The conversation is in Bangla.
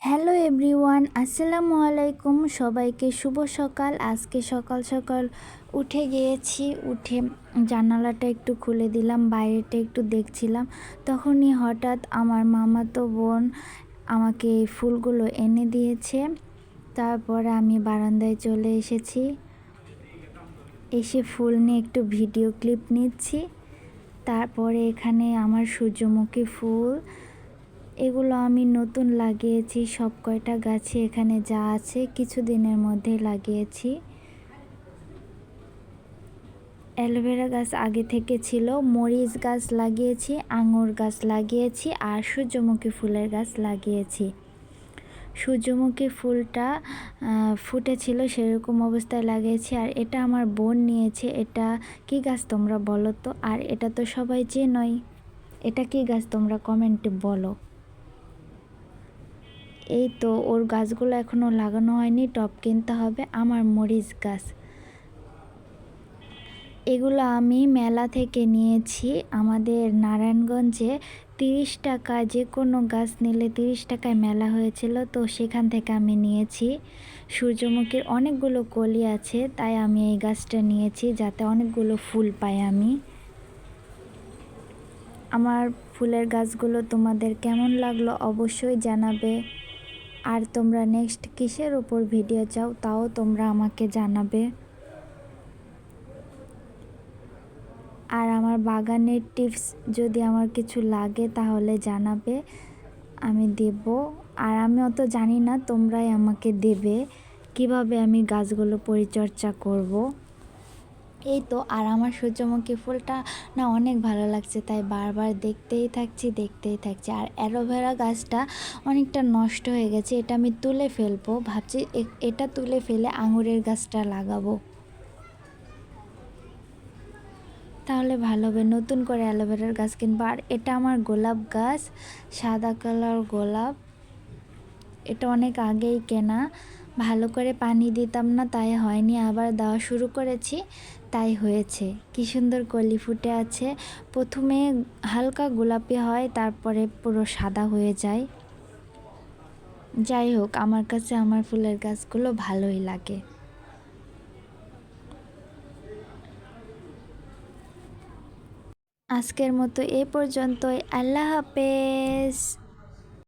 হ্যালো এভরিওয়ান, আসসালামু আলাইকুম। সবাইকে শুভ সকাল। আজকে সকাল সকাল উঠে গিয়েছি। উঠে জানালাটা একটু খুলে দিলাম, বাইরেটা একটু দেখছিলাম। তখনই হঠাৎ আমার মামাতো বোন আমাকে এই ফুলগুলো এনে দিয়েছে। তারপরে আমি বারান্দায় চলে এসেছি। এসে ফুল নিয়ে একটু ভিডিও ক্লিপ নিচ্ছি। তারপরে এখানে আমার সূর্যমুখী ফুল, এগুলো আমি নতুন লাগিয়েছি। সব কয়টা গাছে এখানে যা আছে কিছুদিনের মধ্যেই লাগিয়েছি। অ্যালোভেরা গাছ আগে থেকে ছিল, মরিচ গাছ লাগিয়েছি, আঙুর গাছ লাগিয়েছি আর সূর্যমুখী ফুলের গাছ লাগিয়েছি। সূর্যমুখী ফুলটা ফুটেছিল, সেরকম অবস্থায় লাগিয়েছি। আর এটা আমার বোন নিয়েছে। এটা কি গাছ তোমরা বলো তো? আর এটা তো সবাই চেনই। এটা কি গাছ তোমরা কমেন্টে বলো। এই তো ওর গাছগুলো এখনও লাগানো হয়নি, টব কিনতে হবে। আমার মরিচ গাছ, এগুলো আমি মেলা থেকে নিয়েছি। আমাদের নারায়ণগঞ্জে 30 টাকা, যে কোনো গাছ নিলে 30 টাকায় মেলা হয়েছিল, তো সেখান থেকে আমি নিয়েছি। সূর্যমুখীর অনেকগুলো কলি আছে, তাই আমি এই গাছটা নিয়েছি যাতে অনেকগুলো ফুল পাই আমি। আমার ফুলের গাছগুলো তোমাদের কেমন লাগলো অবশ্যই জানাবে। আর তোমরা নেক্সট কিসের উপর ভিডিও চাও তাও তোমরা আমাকে জানাবে। আর আমার বাগানের টিপস যদি আমার কিছু লাগে তাহলে জানাবে, আমি দেব। আর আমি অত জানি না, তোমরাই আমাকে দেবে কিভাবে আমি গাছগুলো পরিচর্যা করব। এই তো। আর আমার সূর্যমুখী ফুলটা না অনেক ভালো লাগছে, তাই বারবার দেখতেই থাকছি। আর অ্যালোভেরা গাছটা অনেকটা নষ্ট হয়ে গেছে, এটা আমি তুলে ফেলবো ভাবছি। এটা তুলে ফেলে আঙুরের গাছটা লাগাবো, তাহলে ভালো হবে। নতুন করে অ্যালোভেরার গাছ কিনবো। আর এটা আমার গোলাপ গাছ, সাদা কালার গোলাপ। এটা অনেক আগেই কেনা, ভালো করে পানি দিতাম না তাই হয়নি, আবার দেওয়া শুরু করেছি তাই হয়েছে। কি সুন্দর কলি ফুটে আছে। প্রথমে হালকা গোলাপি হয়, তারপরে পুরো সাদা হয়ে যায়। যাই হোক, আমার কাছে আমার ফুলের গাছগুলো ভালোই লাগে। আজকের মতো এ পর্যন্তই। আল্লাহ হাফেজ।